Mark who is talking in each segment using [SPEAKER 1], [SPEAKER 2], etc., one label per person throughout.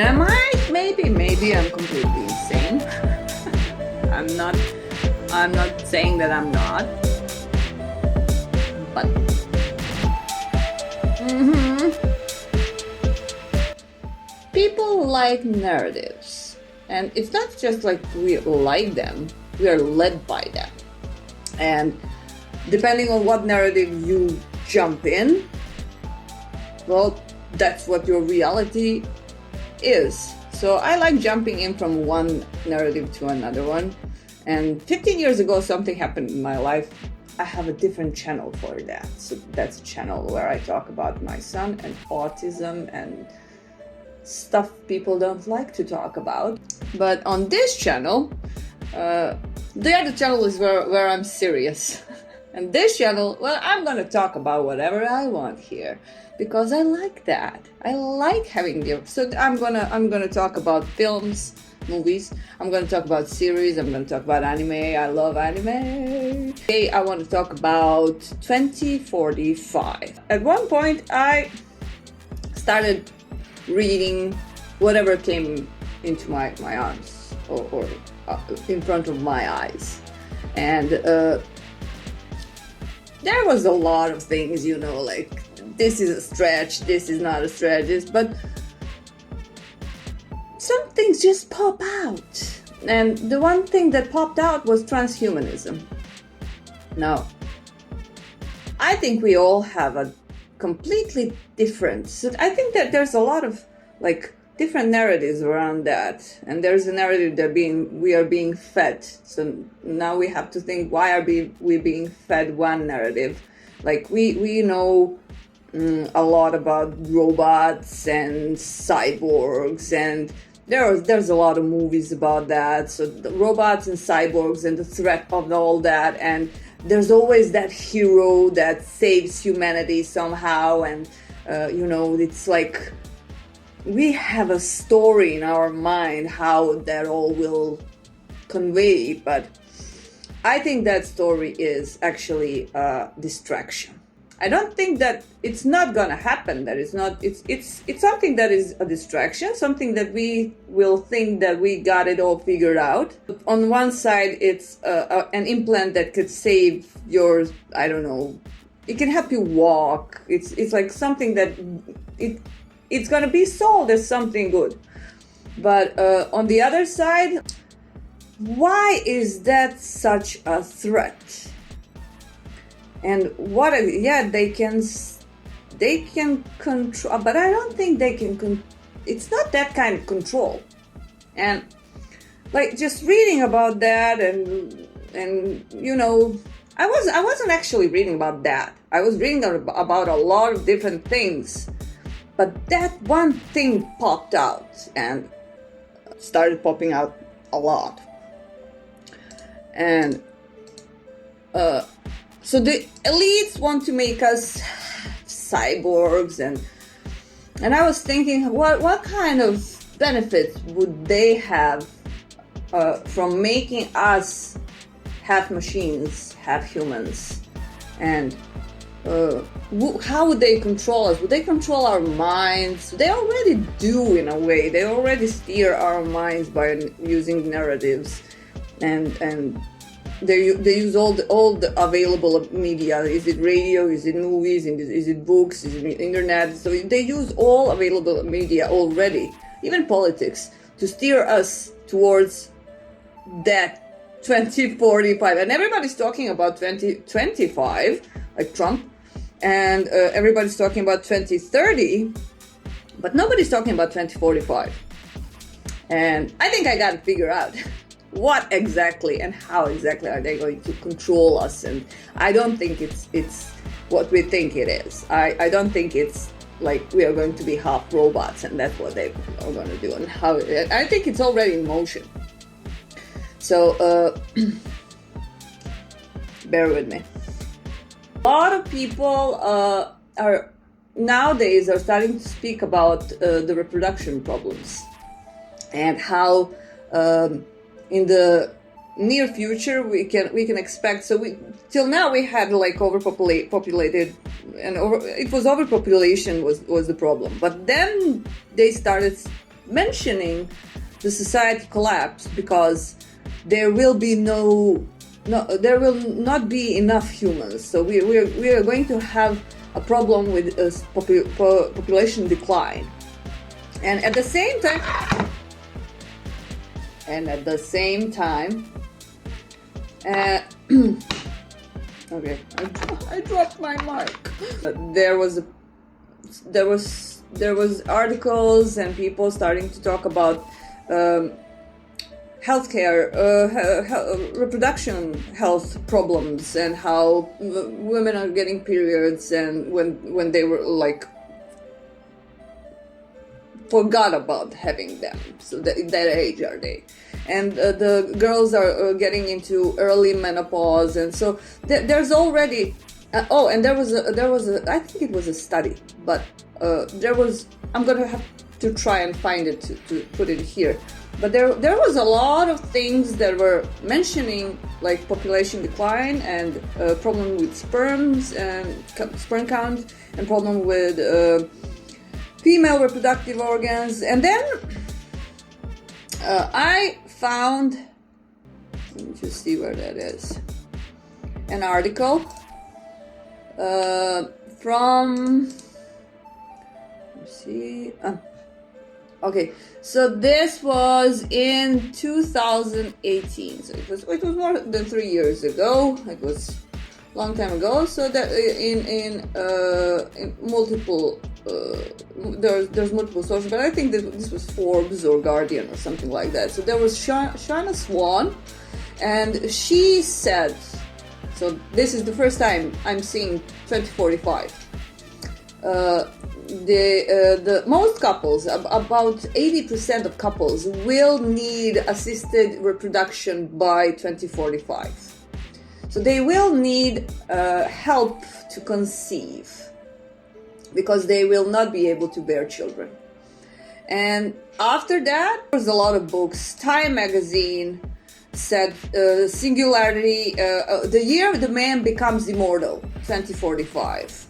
[SPEAKER 1] Am I? Maybe I'm completely insane. I'm not. I'm not saying that I'm not. But people like narratives, and it's not just like we like them. We are led by them, and depending on what narrative you jump in, well, that's what your reality is. So I like jumping in from one narrative to another one. And 15 years ago, something happened in my life. I have a different channel for that. So that's a channel where I talk about my son and autism and stuff people don't like to talk about. But on this channel, the other channel is where I'm serious. And this channel, well, I'm gonna talk about whatever I want here because I like that. I like having the. So I'm gonna talk about films, movies. I'm gonna talk about series. I'm gonna talk about anime. I love anime. Today I want to talk about 2045. At one point, I started reading whatever came into my arms or in front of my eyes, and there was a lot of things, like this is a stretch, this is not a stretch, but some things just pop out. And the one thing that popped out was transhumanism. Now, I think we all have a completely different, so I think that there's a lot of different narratives around that, and there's a narrative that we are being fed. So now we have to think, why are we being fed one narrative? Like we know a lot about robots and cyborgs, and there's a lot of movies about that. So the robots and cyborgs and the threat of all that, and there's always that hero that saves humanity somehow, and it's like we have a story in our mind how that all will convey, but I think that story is actually a distraction. I don't think that it's not gonna happen, that it's not, it's something that is a distraction, something that we will think that we got it all figured out. On one side, it's an implant that could save your, I don't know, it can help you walk. It's like something that it's gonna be sold as something good. But on the other side, why is that such a threat? And they can control, but I don't think they can, it's not that kind of control. And just reading about that and I wasn't actually reading about that. I was reading about a lot of different things. But that one thing popped out and started popping out a lot. And so the elites want to make us cyborgs, and I was thinking, what kind of benefits would they have from making us half machines, half humans? And how would they control us? Would they control our minds? They already do, in a way. They already steer our minds by using narratives, and they use all the available media. Is it radio? Is it movies? Is it books? Is it internet? So they use all available media already, even politics, to steer us towards that 2045. And everybody's talking about 2025, like Trump. And everybody's talking about 2030, but nobody's talking about 2045. And I think I got to figure out what exactly and how exactly are they going to control us. And I don't think it's what we think it is. I don't think it's like we are going to be half robots and that's what they are going to do. And how I think it's already in motion. So bear with me. A lot of people are nowadays starting to speak about the reproduction problems and how in the near future we can expect. So till now we had populated, and it was overpopulation was the problem. But then they started mentioning the society collapse because there will be there will not be enough humans. So we are going to have a problem with population decline. And at the same time, okay, I dropped my mic. There was articles and people starting to talk about healthcare, reproduction health problems, and how women are getting periods, and when they were like forgot about having them. So that age are they? And the girls are getting into early menopause, and so there's already and there was a I think it was a study, but I'm gonna have to try and find it to put it here. But there was a lot of things that were mentioning like population decline and problem with sperms and sperm count, and problem with female reproductive organs. And then I found, let me just see where that is, an article from, let's see, okay, so this was in 2018, so it was more than 3 years ago. It was a long time ago. So that in multiple there's multiple sources, but I think that this was Forbes or Guardian or something like that. So there was Shanna Swan, and she said, so this is the first time I'm seeing 2045. The most couples, about 80% of couples, will need assisted reproduction by 2045. So they will need help to conceive, because they will not be able to bear children. And after that, there's a lot of books. Time magazine said singularity, the year the man becomes immortal, 2045.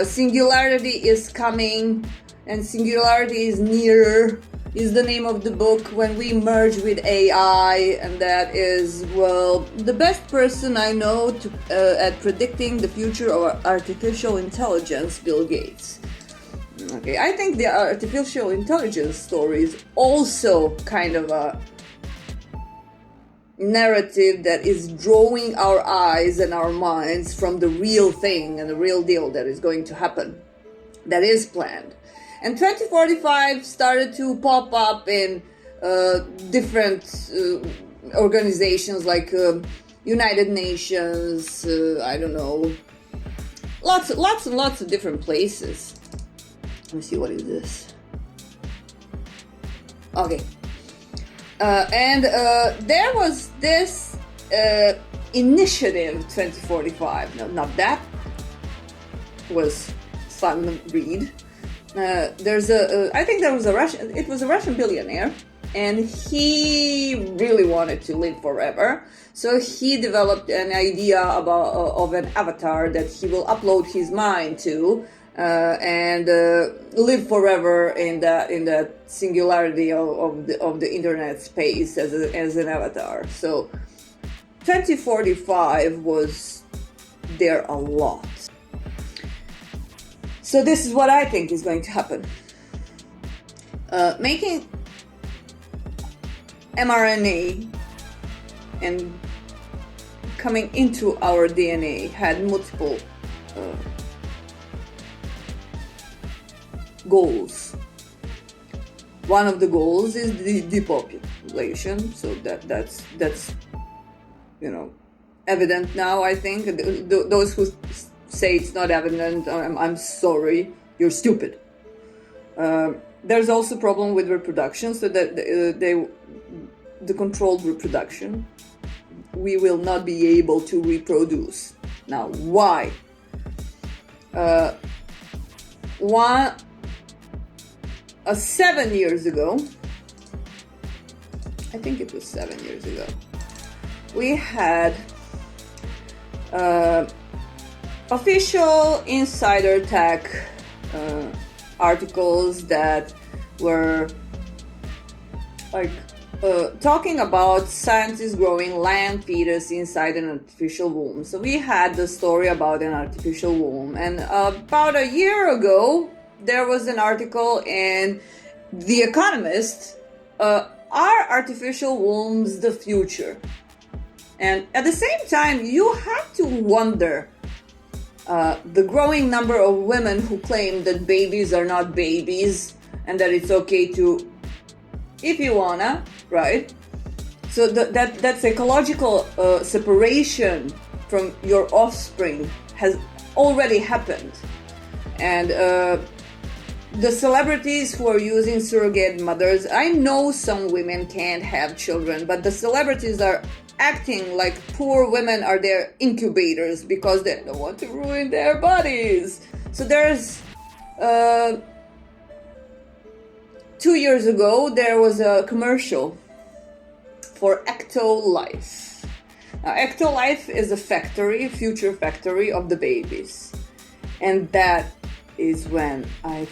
[SPEAKER 1] Singularity is coming, and singularity is nearer, is the name of the book, when we merge with AI. And that is, well, the best person I know at predicting the future of artificial intelligence, Bill Gates. Okay, I think the artificial intelligence story is also kind of a narrative that is drawing our eyes and our minds from the real thing and the real deal that is going to happen, that is planned. And 2045 started to pop up in different organizations like United Nations, I don't know, lots and lots of different places. Let me see, what is this? Okay. And there was this initiative 2045. No, not that was fun read. There's I think there was it was a Russian billionaire, and he really wanted to live forever. So he developed an idea of an avatar that he will upload his mind to, and live forever in that singularity of the internet space as an avatar. So 2045 was there a lot. So this is what I think is going to happen. Making mRNA and coming into our DNA had multiple goals. One of the goals is the depopulation, so that's evident now. I think those who say it's not evident, I'm sorry, you're stupid. There's also a problem with reproduction, so that the controlled reproduction, we will not be able to reproduce. Now, why? 7 years ago, I think it was 7 years ago, we had official insider tech articles that were like talking about scientists growing lion fetus inside an artificial womb. So we had the story about an artificial womb, and about a year ago, there was an article in The Economist. Are artificial wombs the future? And at the same time, you have to wonder the growing number of women who claim that babies are not babies and that it's okay to, if you wanna, right? So that psychological separation from your offspring has already happened. And the celebrities who are using surrogate mothers, I know some women can't have children, but the celebrities are acting like poor women are their incubators because they don't want to ruin their bodies. So there's 2 years ago, there was a commercial for Ecto-Life. Now, Ecto-Life is a factory, future factory of the babies. And that is when I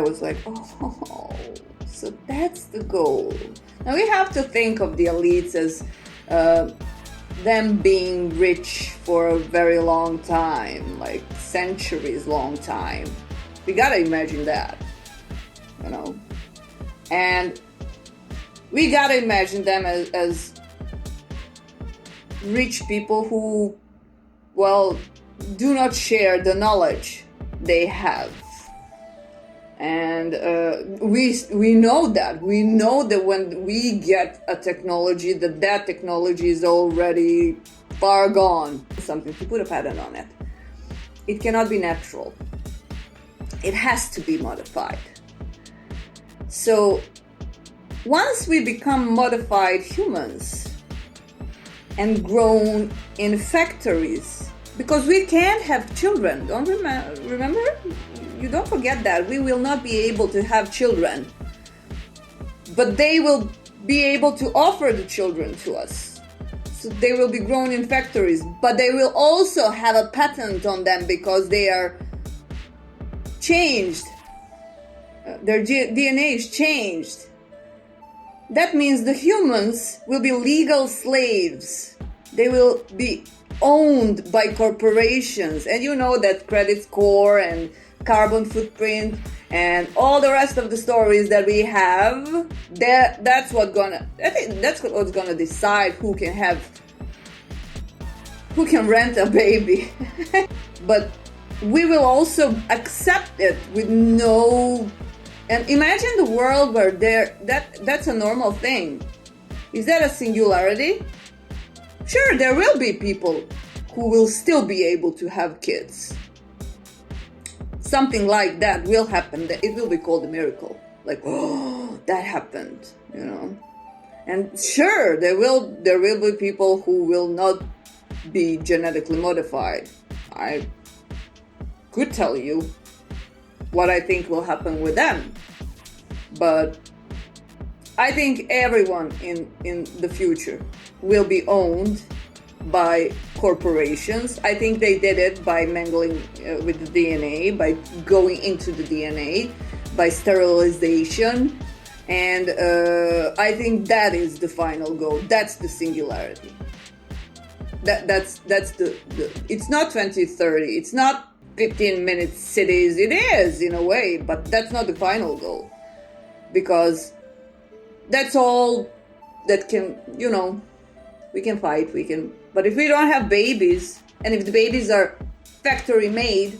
[SPEAKER 1] was like, oh, so that's the goal. Now we have to think of the elites as them being rich for a very long time, like centuries long time. We gotta imagine that, you know. And we gotta imagine them as rich people who, well, do not share the knowledge they have. And we know that. We know that when we get a technology, that technology is already far gone. Something to put a patent on it. It cannot be natural. It has to be modified. So once we become modified humans and grown in factories, because we can't have children, don't remember? You don't forget that. We will not be able to have children. But they will be able to offer the children to us. So they will be grown in factories. But they will also have a patent on them because they are changed. Their DNA is changed. That means the humans will be legal slaves. They will be owned by corporations. And you know that credit score and carbon footprint and all the rest of the stories that we have, that's what's gonna decide who can rent a baby. But we will also accept it with no. And imagine the world where that's a normal thing. Is that a singularity? Sure, there will be people who will still be able to have kids. Something like that will happen. It will be called a miracle. Like, oh, that happened, you know. And sure, there will be people who will not be genetically modified. I could tell you what I think will happen with them. But I think everyone in the future will be owned by corporations. I think they did it by mingling with the DNA, by going into the DNA, by sterilization. And I think that is the final goal. That's the singularity. That's the it's not 2030. It's not 15-minute cities. It is in a way, but that's not the final goal. Because that's all that can, you know, we can fight, but if we don't have babies, and if the babies are factory made,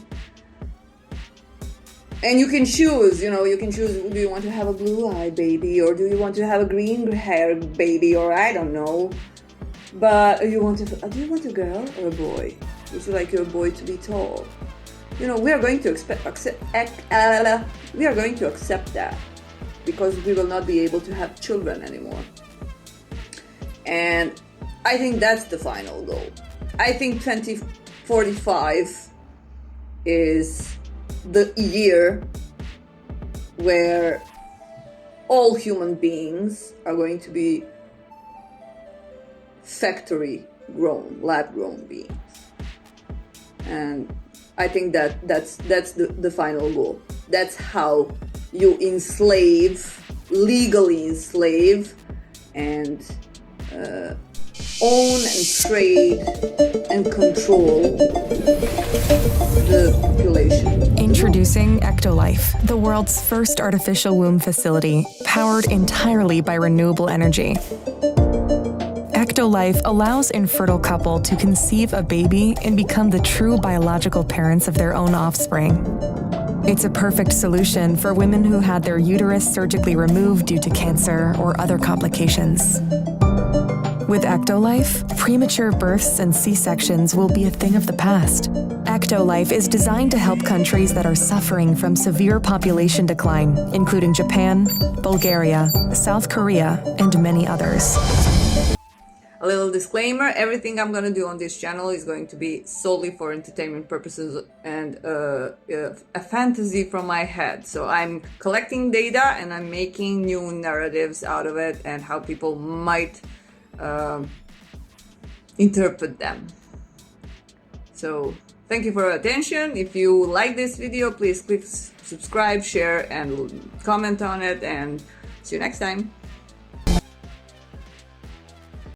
[SPEAKER 1] and you can choose, do you want to have a blue-eyed baby, or do you want to have a green-haired baby, or I don't know, but do you want a girl or a boy? Would you like your boy to be tall? We are going to accept that, because we will not be able to have children anymore. And I think that's the final goal. I think 2045 is the year where all human beings are going to be factory-grown, lab-grown beings. And I think that's the final goal. That's how you enslave legally enslave and own and trade and control the population.
[SPEAKER 2] Introducing Ectolife, the world's first artificial womb facility powered entirely by renewable energy. Ectolife allows infertile couple to conceive a baby and become the true biological parents of their own offspring. It's a perfect solution for women who had their uterus surgically removed due to cancer or other complications. With Ectolife, premature births and C-sections will be a thing of the past. Ectolife is designed to help countries that are suffering from severe population decline, including Japan, Bulgaria, South Korea, and many others.
[SPEAKER 1] A little disclaimer, everything I'm going to do on this channel is going to be solely for entertainment purposes and a fantasy from my head. So I'm collecting data and I'm making new narratives out of it and how people might interpret them. So thank you for your attention. If you like this video, please click subscribe, share, and comment on it, and see you next time.